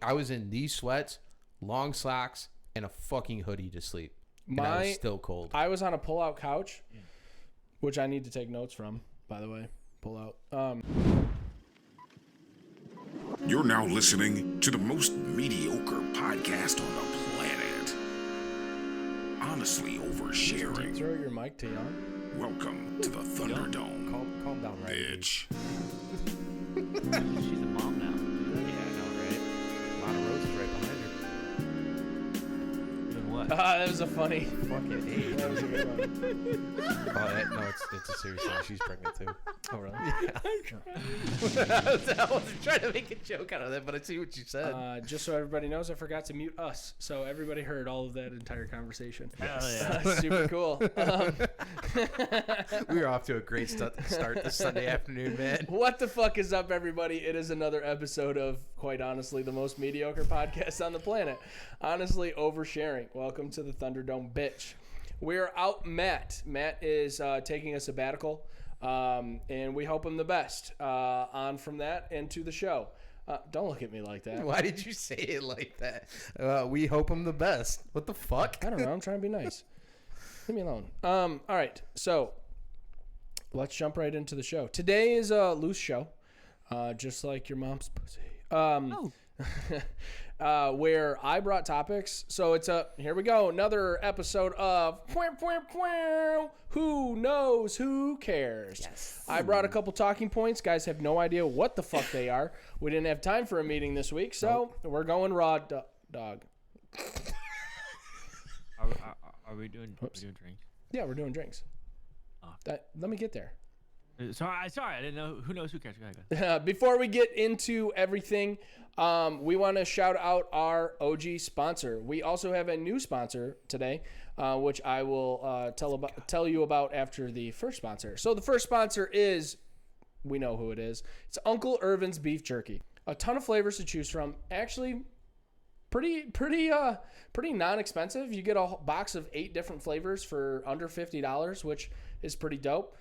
I was in these sweats, long socks, and a fucking hoodie to sleep. And I was still cold. I was on a pull-out couch, which I need to take notes from, by the way. Pull out. You're now listening to the most mediocre podcast on the planet. Honestly oversharing. Throw your mic to on. Welcome to the Thunderdome. Calm down, right? Bitch. She's a mom now. Yeah, I know, right? A lot of roses right behind her. Then what? That was a funny. Fucking eight. That was a good one. No, it's a serious thing. She's pregnant too. Oh, really? I wasn't trying to make a joke out of that, but I see what you said. Just so everybody knows, I forgot to mute us, so everybody heard all of that entire conversation. Hell Super cool. We were off to a great start this Sunday afternoon, man. What the fuck is up, everybody? It is another episode of, quite honestly, the most mediocre podcast on the planet. Honestly, oversharing. Welcome to the Thunderdome, bitch. We're out Matt. Matt is taking a sabbatical, and we hope him the best. On from that and to the show. Don't look at me like that. Why did you say it like that? We hope him the best. What the fuck? I don't know. I'm trying to be nice. Leave me alone. All right. So let's jump right into the show. Today is a loose show, just like your mom's pussy. Where I brought topics. So it's here we go. Another episode of Who Knows Who Cares. Yes. I brought a couple talking points. Guys have no idea what the fuck they are. We didn't have time for a meeting this week, so we're going raw dog. Are we doing drinks? Yeah, we're doing drinks. Oh. Let me get there. Sorry, I didn't know. Who knows who cares? Go ahead. Before we get into everything, we want to shout out our OG sponsor. We also have a new sponsor today, which I will tell you about after the first sponsor. So the first sponsor is, we know who it is. It's Uncle Irvin's Beef Jerky. A ton of flavors to choose from. Actually, pretty non-expensive. You get a box of 8 different flavors for under $50, which is pretty dope.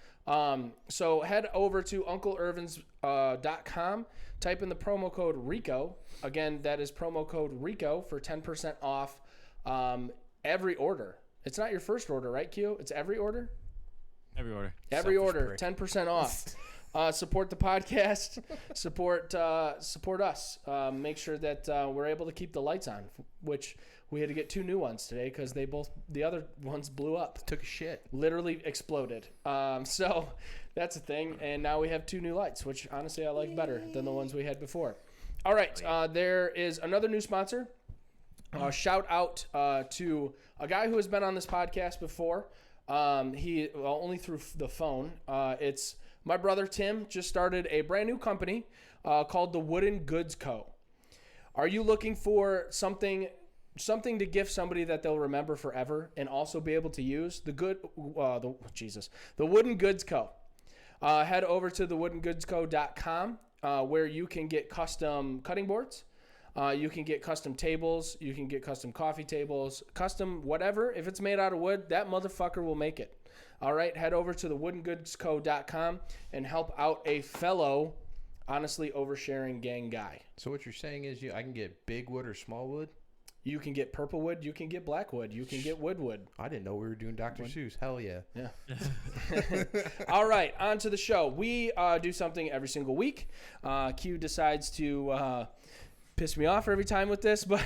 So head over to uncleirvins.com, type in the promo code RICO. Again, that is promo code RICO for 10% off every order. It's not your first order, right, Q? It's every order? Every order. Every order, 10% off. Support the podcast, support us. Make sure that we're able to keep the lights on, which we had to get 2 new ones today because the other ones blew up. Took a shit. Literally exploded. So that's a thing. And now we have 2 new lights, which honestly I like better than the ones we had before. All right. There is another new sponsor. Shout out to a guy who has been on this podcast before. Only through the phone. It's my brother Tim just started a brand new company called the Wooden Goods Co. Are you looking for something to gift somebody that they'll remember forever and also be able to use? The Wooden Goods Co. Head over to thewoodengoodsco.com where you can get custom cutting boards. You can get custom tables. You can get custom coffee tables, custom whatever. If it's made out of wood, that motherfucker will make it. All right, head over to thewoodengoodsco.com and help out a fellow, honestly oversharing gang guy. So what you're saying is I can get big wood or small wood? You can get purple wood. You can get black wood. You can get wood. I didn't know we were doing Dr. Seuss. Hell yeah. Yeah. All right, on to the show. We do something every single week. Q decides to piss me off every time with this, but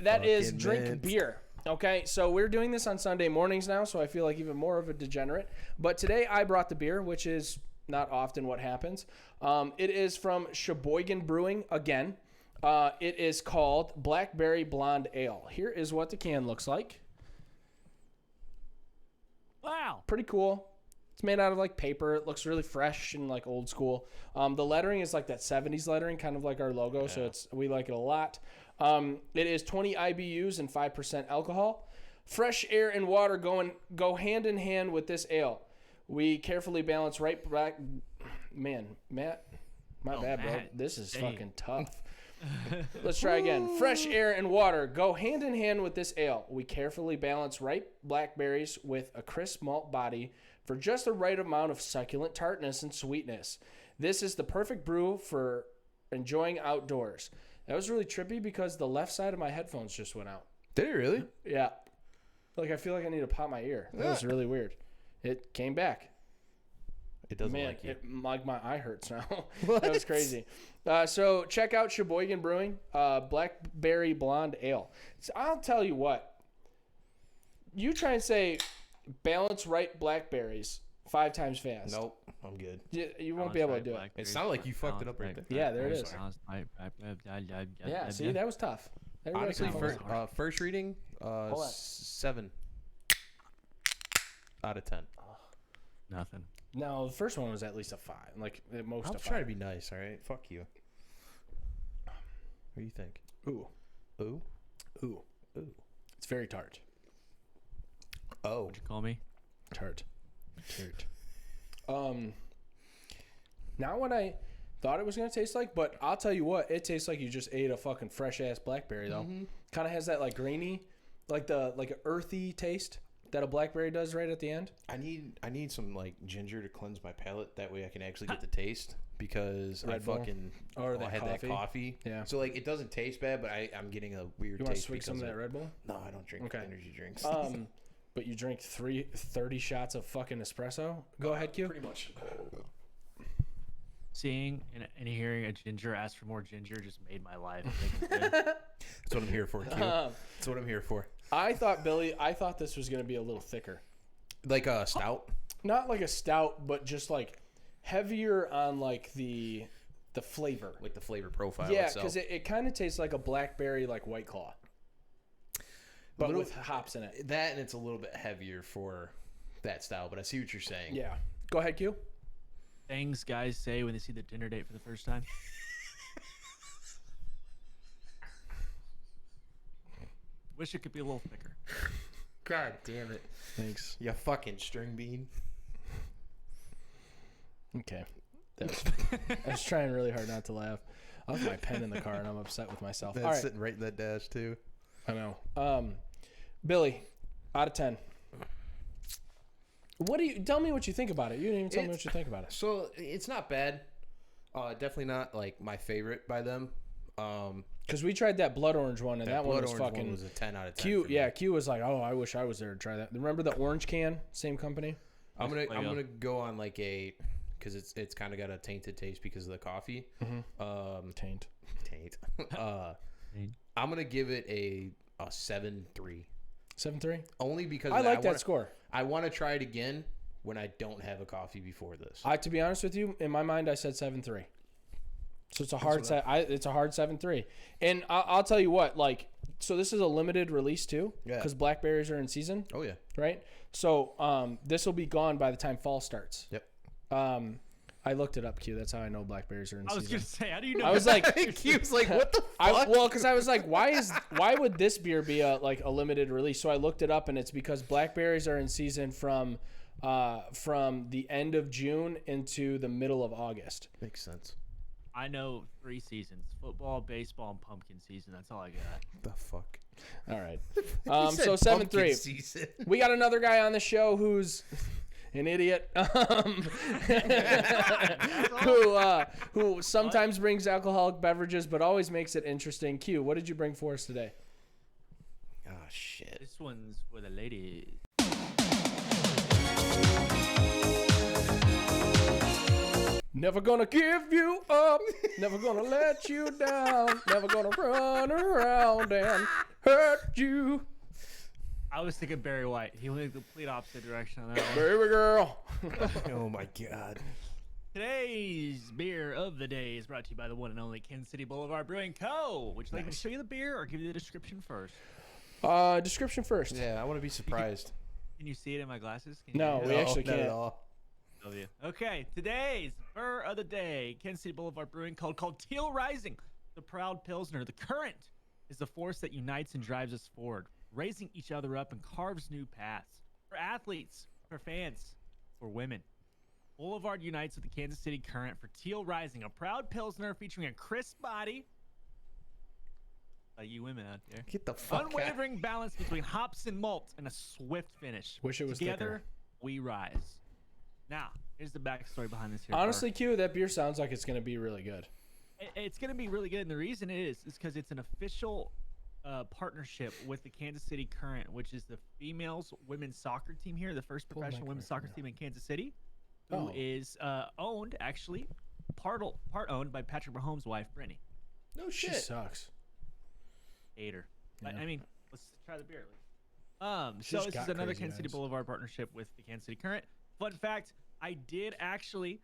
that is drink beer. Okay, so we're doing this on Sunday mornings now, so I feel like even more of a degenerate. But today I brought the beer, which is not often what happens. It is from Sheboygan Brewing again. It is called Blackberry Blonde Ale. Here is what the can looks like. Wow. Pretty cool. It's made out of like paper. It looks really fresh and like old school. The lettering is like that 70s lettering, kind of like our logo. Yeah. So we like it a lot. It is 20 IBUs and 5% alcohol. Fresh air and water go hand in hand with this ale. We carefully balance right back. Man, Matt, my bad, bro. This is fucking tough. Let's try again. Fresh air and water go hand in hand with this ale. We carefully balance ripe blackberries with a crisp malt body for just the right amount of succulent tartness and sweetness. This is the perfect brew for enjoying outdoors. That was really trippy because the left side of my headphones just went out. Did it really? Yeah. Like, I feel like I need to pop my ear. That was really weird. It came back. It doesn't Man, like you. like my eye hurts now. That was crazy. So check out Sheboygan Brewing, Blackberry Blonde Ale. So I'll tell you what. You try and say balance right blackberries 5 times fast. Nope, I'm good. You won't be able to do it. It sounded like you fucked it up right there. Yeah, there it is. Yeah, see, that was tough. That really Honestly, was first reading, Hold on. 7 out of 10. Nothing. No, the first one was at least a 5. Like, at most I'll a 5. try to be nice, all right? Fuck you. What do you think? Ooh. Ooh? Ooh. Ooh. It's very tart. Oh. What'd you call me? Tart. Not what I thought it was going to taste like, but I'll tell you what, it tastes like you just ate a fucking fresh-ass blackberry, though. Kind of has that, like, grainy, like an earthy taste that a blackberry does right at the end. I need some, like, ginger to cleanse my palate. That way I can actually get the taste because Red Bull. I had that coffee. Yeah. So, like, it doesn't taste bad, but I'm getting a weird You want to taste. swig some of that Red Bull? No, I don't drink energy drinks. But you drink 30 shots of fucking espresso? Go ahead, Q. Pretty much. Seeing and hearing a ginger ask for more ginger just made my life. That's what I'm here for, Q. That's what I'm here for. I thought this was going to be a little thicker. Like a stout? Not like a stout, but just like heavier on like the flavor. Like the flavor profile Yeah, itself. because it kind of tastes like a blackberry, like White Claw. But with hops in it. That and it's a little bit heavier for that style, but I see what you're saying. Yeah. Go ahead, Q. Things guys say when they see the dinner date for the first time. Wish it could be a little thicker. God damn it. Thanks. You fucking string bean. Okay. I was trying really hard not to laugh. I left my pen in the car and I'm upset with myself. That's All right. sitting right in that dash, too. I know. Billy, out of 10. Tell me what you think about it. You didn't even tell me what you think about it. So it's not bad. Definitely not like my favorite by them. Because we tried that blood orange one, and that one was blood orange fucking. one was a 10 out of 10. Q, for me. yeah, Q was like, oh, I wish I was there to try that. Remember the orange can? Same company. I'm gonna go on like a, because it's kind of got a tainted taste because of the coffee. Taint. I'm gonna give it a 7.3. 7.3. Only because I like that score. I want to try it again when I don't have a coffee before this. To be honest with you, in my mind, I said 7.3. So it's a hard it's a hard 7.3. And I'll tell you what, like, so this is a limited release too, Yeah. because blackberries are in season. Oh yeah. Right. So this will be gone by the time fall starts. Yep. I looked it up, Q. That's how I know blackberries are in I was season. gonna say, how do you know? I was like, Q's like, what the fuck? well, because I was like, why would this beer be a limited release? So I looked it up, and it's because blackberries are in season from the end of June into the middle of August. Makes sense. I know 3 seasons: football, baseball, and pumpkin season. That's all I got. The fuck. All right. He said So 7.3. pumpkin season. We got another guy on the show who's an idiot, who sometimes brings alcoholic beverages, but always makes it interesting. Q, what did you bring for us today? Oh shit. This one's for the ladies. Never gonna give you up, never gonna let you down, never gonna run around and hurt you. I was thinking Barry White. He went the complete opposite direction on that one. Baby girl. Oh my god. Today's beer of the day is brought to you by the one and only Kansas City Boulevard Brewing Co. Would you like me to show you the beer or give you the description first? Description first. Yeah, I want to be surprised. Can you see it in my glasses? Can No, you we actually not can't. at all. Love you. Okay, today's beer of the day, Kansas City Boulevard Brewing Co. called Teal Rising, the proud Pilsner. The current is the force that unites and drives us forward, raising each other up and carves new paths. For athletes, for fans, for women. Boulevard unites with the Kansas City Current for Teal Rising, a proud Pilsner featuring a crisp body. Like you women out there. Get the fuck out. Unwavering balance between hops and malt and a swift finish. Wish it was Together, thicker. we rise. Now, here's the backstory behind this here. Honestly, Q, that beer sounds like it's gonna be really good. It's gonna be really good, and the reason is because it's an official partnership with the Kansas City Current, which is the females women's soccer team here, the first professional women's soccer team in Kansas City, who is owned actually part owned by Patrick Mahomes' wife Brittany. No She shit. sucks. Hater. But Yeah. I mean, let's try the beer at least. She's So this got is another crazy Kansas City eyes. Boulevard partnership with the Kansas City Current. Fun fact: I did actually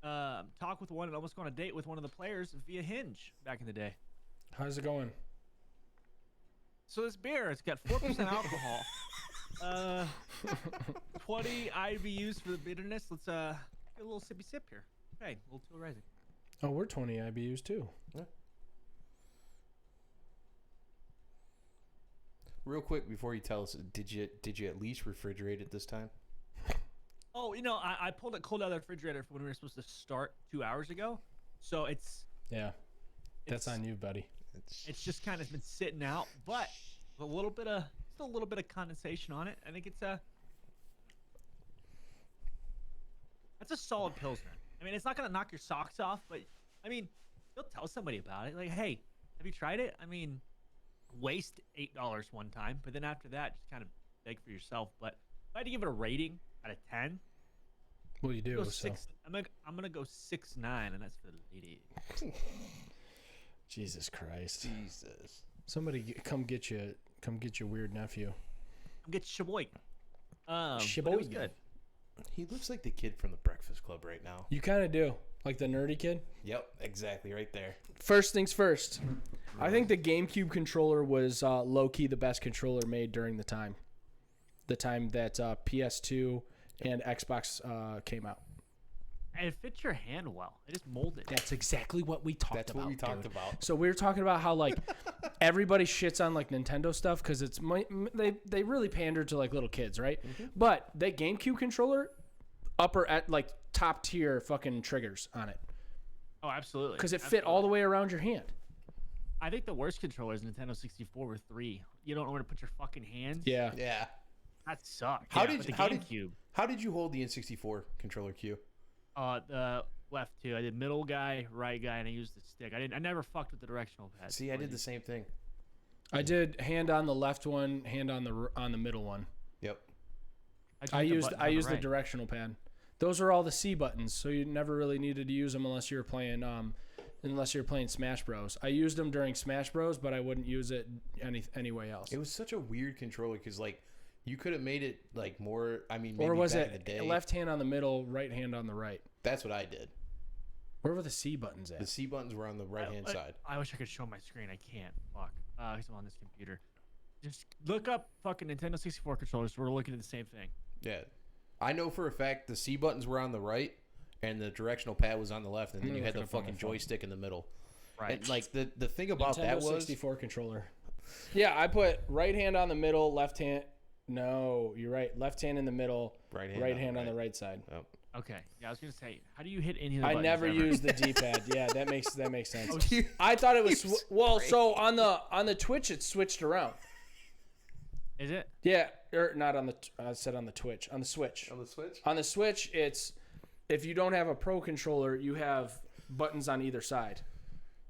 talk with one and almost go on a date with one of the players via Hinge back in the day. How's it going? So this beer, it's got 4% alcohol, 20 IBUs for the bitterness. Let's get a little sippy sip here. Okay, a little Teal Rising. Oh, we're 20 IBUs too. Real quick before you tell us, did you at least refrigerate it this time? Oh, I pulled it cold out of the refrigerator for when we were supposed to start 2 hours ago. So it's That's on you, buddy. It's just kind of been sitting out, but still a little bit of condensation on it. I think that's a solid Pilsner. I mean, it's not gonna knock your socks off, but I mean, you'll tell somebody about it. Like, hey, have you tried it? I mean, waste $8 one time, but then after that, just kind of beg for yourself. But if I had to give it a rating out of 10, What do you do? go So? 6. I'm gonna go 6.9, and that's for the lady. Jesus Christ. Jesus. Somebody come get your weird nephew. I'm get shaboy. But it was Sheboygan. good. He looks like the kid from the Breakfast Club right now. You kind of do. Like the nerdy kid. Yep, exactly, right there. First things first. I think the GameCube controller was low-key the best controller made during the time. The time that PS2 and Xbox came out. And it fits your hand well. It just molded. That's exactly what we talked That's about. what we talked dude. about. So we were talking about how like everybody shits on like Nintendo stuff because it's they really pander to like little kids, right? But that GameCube controller, upper at like top tier fucking triggers on it Oh, absolutely. because it fit all the way around your hand. I think the worst controllers Nintendo 64 were 3. You don't know where to put your fucking hands. Yeah. Yeah. That sucked. How But the how GameCube? how did you hold the N64 controller Q? The left two. I did middle guy, right guy, and I used the stick. I never fucked with the directional pad. See, I did the same thing. I did hand on the left one, hand on the middle one. Yep. I used the right. directional pad. Those are all the C buttons, so you never really needed to use them unless you were playing Smash Bros. I used them during Smash Bros, but I wouldn't use it anyway else. It was such a weird controller because like you could have made it like more. I mean, maybe Or was back in the it day, left hand on the middle, right hand on the right? That's what I did. Where were the C buttons The at? C buttons were on the right hand side. I wish I could show my screen. I can't. Fuck. Because I'm on this computer. Just look up fucking Nintendo 64 controllers. We're looking at the same thing. Yeah, I know for a fact the C buttons were on the right, and the directional pad was on the left, and then I'm you had the looking up on my fucking phone. joystick in the middle. Right. And like the thing about Nintendo that was 64 controller. Yeah, I put right hand on the middle, left hand. No, you're right. Left hand in the middle, Right right hand hand on on the the right side. oh. Okay. Yeah, I was gonna say, how do you hit any of the I buttons never ever? use the D-pad. Yeah, that makes sense. I thought it was well. So on the Twitch, it's switched around. Is it? Yeah, or not on the. I said on the Twitch. On the Switch. On the Switch. On the Switch, it's if you don't have a Pro controller, you have buttons on either side.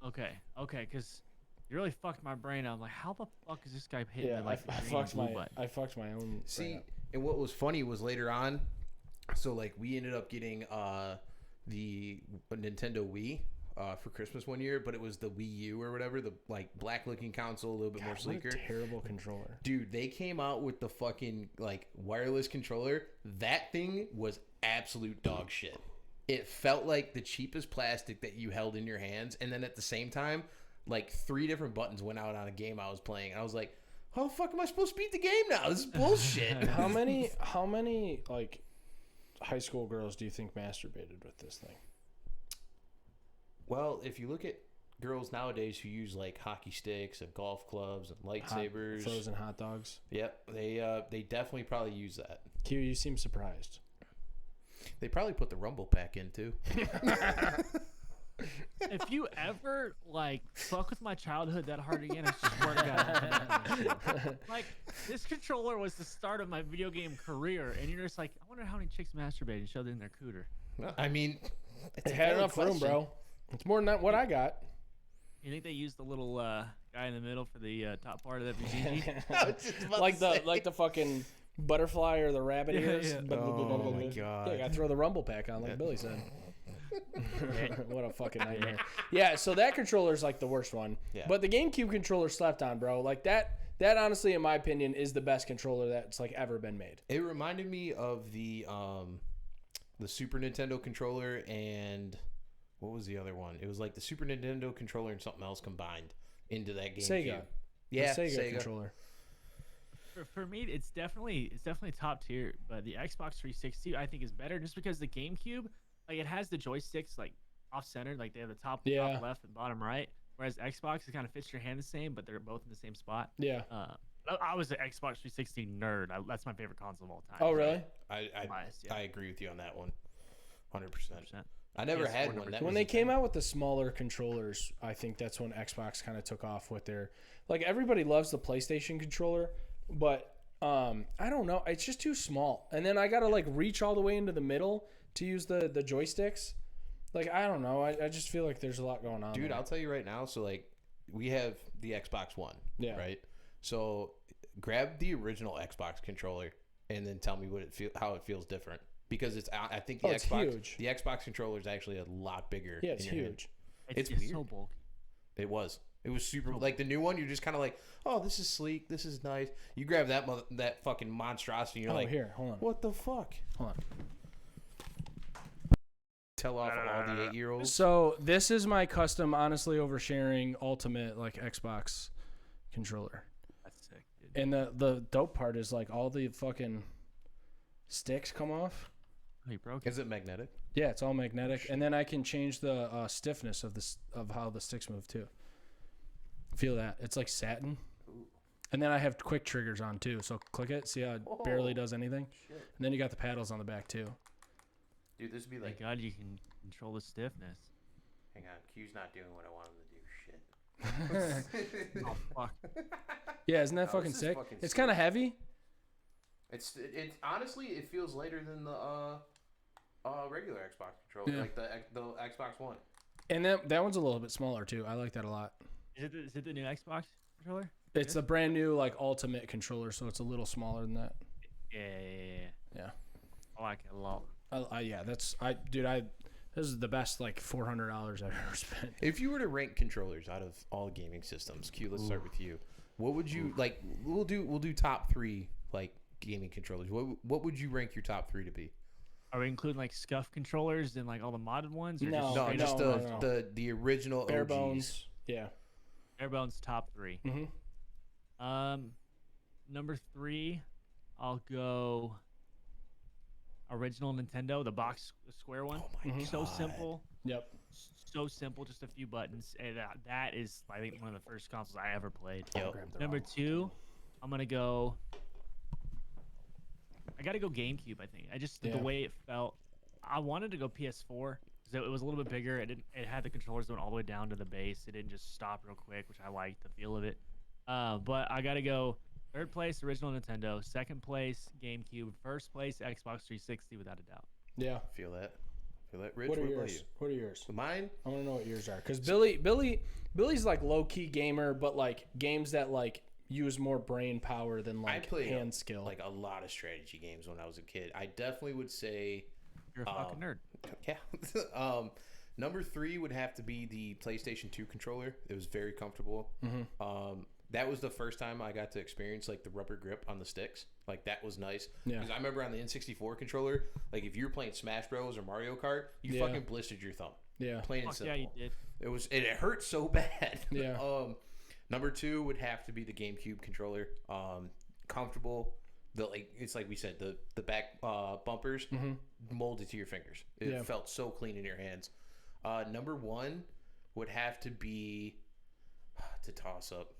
Okay. Okay. Because you really fucked my brain. I'm like, how the fuck is this guy hitting Yeah, the, like, I the green fucked blue my button? I fucked my own. See, brain up. and what was funny was later on, so like we ended up getting the Nintendo Wii for Christmas one year, but it was the Wii U or whatever, the like black looking console, a little bit more What a sleeker. terrible controller. Dude, they came out with the fucking like wireless controller. That thing was absolute dog shit. It felt like the cheapest plastic that you held in your hands, and then at the same time, like 3 different buttons went out on a game I was playing, and I was like, how the fuck am I supposed to beat the game now? This is bullshit. How many like high school girls do you think masturbated with this thing? Well, if you look at girls nowadays who use like hockey sticks and golf clubs and lightsabers, Frozen hot dogs. yep, they definitely probably use that. Q, you seem surprised. They probably put the rumble pack in too. If you ever like fuck with my childhood that hard again, I swear to God. Like this controller was the start of my video game career, and you're just like, I wonder how many chicks masturbate and shove it in their cooter. I mean, it's It a had valid enough room, question. bro. It's more than what I got. You think they used the little guy in the middle for the top part of that VGG? like the fucking butterfly or the rabbit ears. Oh my god. Yeah, you gotta throw the rumble pack on, like Billy said. What a fucking nightmare. Yeah, so that controller's like the worst one. Yeah. But the GameCube controller slept on, bro. Like that honestly, in my opinion, is the best controller that's like ever been made. It reminded me of the Super Nintendo controller and what was the other one? It was like the Super Nintendo controller and something else combined into that GameCube. Sega. Yeah, The Sega Sega controller. For me, it's definitely top tier. But the Xbox 360 I think is better just because the GameCube, like it has the joysticks like off center, like they have the top left and bottom right. Whereas Xbox, it kind of fits your hand the same, but they're both in the same spot. Yeah. I was an Xbox 360 nerd. That's my favorite console of all time. Oh, really? I agree with you on that one, 100%. I never had one. When they came out with the smaller controllers, I think that's when Xbox kind of took off with their, like everybody loves the PlayStation controller, but I don't know, it's just too small. And then I gotta like reach all the way into the middle to use the joysticks. Like I don't know, I just feel like there's a lot going on. Dude, there. I'll tell you right now. So like, we have the Xbox One. Yeah. Right. So grab the original Xbox controller and then tell me how it feels different. Because I think the Xbox controller is actually a lot bigger. Yeah, it's huge. It's weird. weird. So bulky. It was super like the new one. You're just kind of like, oh, this is sleek. This is nice. You grab that fucking monstrosity. And you're like, here, hold on. What the fuck? Hold on. Tell off all the 8-year-olds. So this is my custom, honestly oversharing ultimate like Xbox controller. That's sick, dude. And the dope part is like all the fucking sticks come off. Oh, you broke it. Is it magnetic? Yeah, it's all magnetic, and then I can change the stiffness of how the sticks move too. Feel that? It's like satin. And then I have quick triggers on too, so click it, see how it barely does anything. Shit. And then you got the paddles on the back too. Dude, this would be Thank God you can control the stiffness. Hang on, Q's not doing what I want him to do. Shit. Oh fuck. Yeah, isn't that fucking sick? It's kind of heavy. It's honestly, it feels lighter than the regular Xbox controller, like the Xbox One. And that one's a little bit smaller too. I like that a lot. Is it the new Xbox controller? It's the brand new like ultimate controller, so it's a little smaller than that. Yeah. I like it a lot. This is the best like $400 I've ever spent. If you were to rank controllers out of all gaming systems, Q, let's start with you. What would you like? We'll do top 3 like gaming controllers. What would you rank your top 3 to be? Are we including like scuff controllers and like all the modded ones? Or No, just the original bare OGs. bones. Yeah. Bare bones top 3. Mm-hmm. Number 3, I'll go original Nintendo, the box square one. Oh my God. So simple. Yep. So simple, just a few buttons. And that is, I think, one of the first consoles I ever played. Yep. Number 2, I'm gonna go. I gotta go GameCube. I think the way it felt. I wanted to go PS4 because it was a little bit bigger. It had the controllers going all the way down to the base. It didn't just stop real quick, which I liked the feel of it. But I gotta go. Third place, original Nintendo. Second place, GameCube. First place, Xbox 360, without a doubt. Yeah. Feel that. Rich, what are about yours? you? What are yours? Mine? I want to know what yours are. Because Billy's like low key gamer, but like games that like use more brain power than like hand skill. Like a lot of strategy games when I was a kid. I definitely would say You're a fucking nerd. Yeah. Number 3 would have to be the PlayStation 2 controller. It was very comfortable. Mm-hmm. That was the first time I got to experience like the rubber grip on the sticks. Like that was nice. Yeah. Because I remember on the N64 controller, like if you were playing Smash Bros or Mario Kart, you fucking blistered your thumb. Yeah. Plain and simple. Yeah, you did. It hurt so bad. Yeah. Number 2 would have to be the GameCube controller. Comfortable. It's like we said, the back bumpers molded to your fingers. It felt so clean in your hands. Number 1 would have to be to toss up.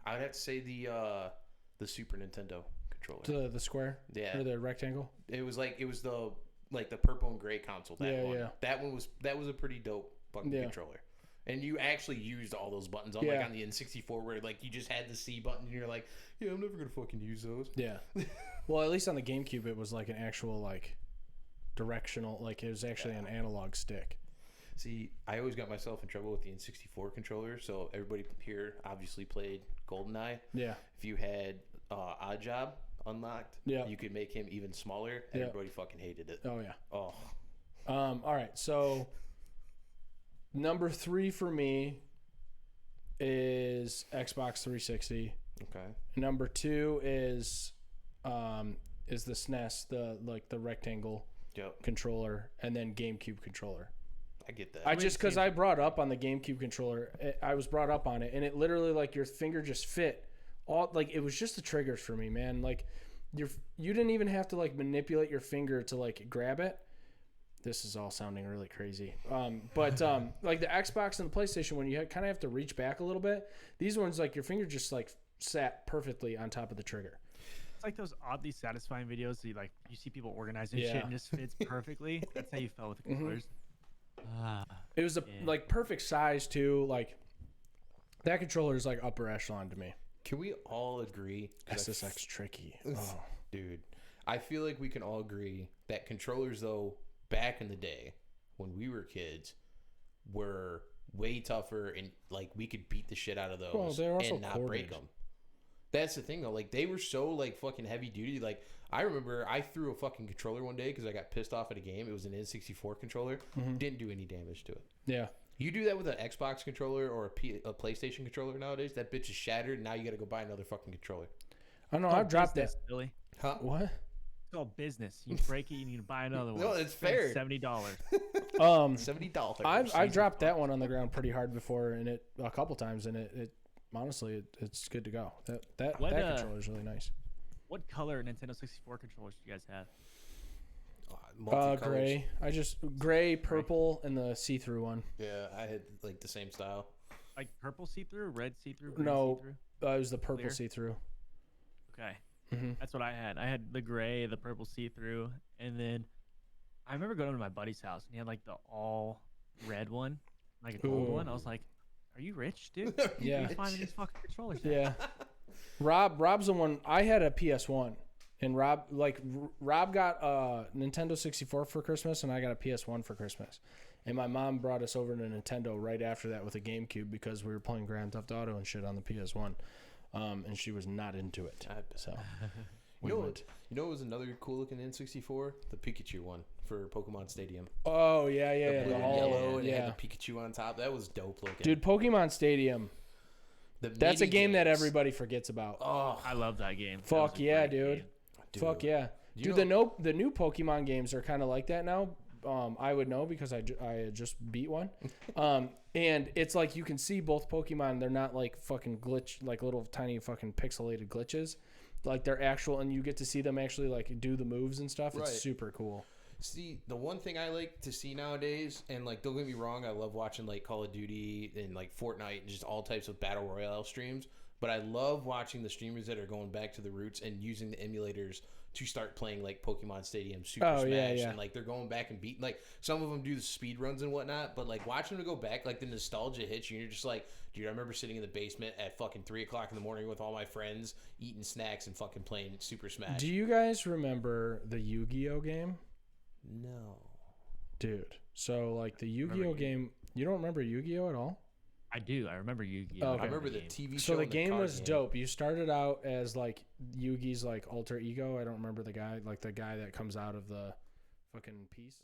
I would have to say the Super Nintendo controller. The square? Yeah. Or the rectangle? It was the purple and gray console. That one. Yeah. That was a pretty dope fucking controller. And you actually used all those buttons on like on the N64 where like you just had the C button and you're like, yeah, I'm never gonna fucking use those. Yeah. Well, at least on the GameCube it was like an actual like directional, like it was actually an analog stick. See, I always got myself in trouble with the N64 controller. So everybody here obviously played GoldenEye. Yeah. If you had Odd Job unlocked, you could make him even smaller. And everybody fucking hated it. Oh yeah. Oh. All right. So number 3 for me is Xbox 360. Okay. Number 2 is the SNES, the rectangle controller, and then GameCube controller. I get that. Because I brought up on the GameCube controller, I was brought up on it, and it literally, like, your finger just fit all, like, it was just the triggers for me, man. Like, you didn't even have to, like, manipulate your finger to, like, grab it. This is all sounding really crazy. But like the Xbox and the PlayStation, when you kind of have to reach back a little bit, these ones, like, your finger just, like, sat perfectly on top of the trigger. It's like those oddly satisfying videos. So you see people organizing shit and it just fits perfectly. That's how you felt with the controllers. It was like perfect size too. Like that controller is like upper echelon to me. Can we all agree? SSX tricky. Oh. Dude, I feel like we can all agree that controllers, though, back in the day when we were kids, were way tougher, and like we could beat the shit out of those and not break them. That's the thing, though. Like, they were so, like, fucking heavy duty. Like, I remember I threw a fucking controller one day because I got pissed off at a game. It was an N64 controller. Didn't do any damage to it. Yeah. You do that with an Xbox controller or a PlayStation controller nowadays, that bitch is shattered, and now you got to go buy another fucking controller. I don't know. I've dropped that. Billy. Huh? What? It's called business. You break it, you need to buy another one. No, it's fair. $70. $70. I dropped that one on the ground pretty hard before, and it a couple times, and it honestly, it's good to go. That controller is really nice. What color Nintendo 64 controllers do you guys have? Gray. Gray, purple, and the see-through one. Yeah, I had like the same style. Like purple see-through, red see-through, no, see-through? It was the purple Clear? see-through. Okay, that's what I had. I had the gray, the purple see-through, and then I remember going to my buddy's house and he had like the all red one, like a gold one. I was like, "Are you rich, dude? Yeah, you finding these fucking controllers?" Yeah. Rob's the one. I had a PS1, and Rob got a Nintendo 64 for Christmas, and I got a PS1 for Christmas. And my mom brought us over to Nintendo right after that with a GameCube because we were playing Grand Theft Auto and shit on the PS1, and she was not into it. So you know what was another cool looking N64? The Pikachu one for Pokemon Stadium. Oh yeah, The blue and yellow, and it had the Pikachu on top. That was dope looking. Dude, Pokemon Stadium. That's a game that everybody forgets about. Oh, I love that game. Fuck yeah, dude. Fuck yeah. Dude, the new Pokemon games are kind of like that now. I would know because I had just beat one. And it's like you can see both Pokemon. They're not like fucking glitch, like little tiny fucking pixelated glitches. Like they're actual, and you get to see them actually like do the moves and stuff. It's super cool. See, the one thing I like to see nowadays, and like don't get me wrong, I love watching like Call of Duty and like Fortnite and just all types of battle royale streams. But I love watching the streamers that are going back to the roots and using the emulators to start playing like Pokemon Stadium, Super Smash, and like they're going back and beat. Like some of them do the speed runs and whatnot, but like watching them go back, like the nostalgia hits you, and you're just like, dude, I remember sitting in the basement at fucking 3:00 in the morning with all my friends, eating snacks and fucking playing Super Smash. Do you guys remember the Yu-Gi-Oh game? No, dude. So like the Yu-Gi-Oh game, you don't remember Yu-Gi-Oh at all? I do. I remember Yu-Gi-Oh. Okay. I remember the TV show. So the game was dope. You started out as like Yugi's like alter ego. I don't remember the guy, like the guy that comes out of the fucking piece.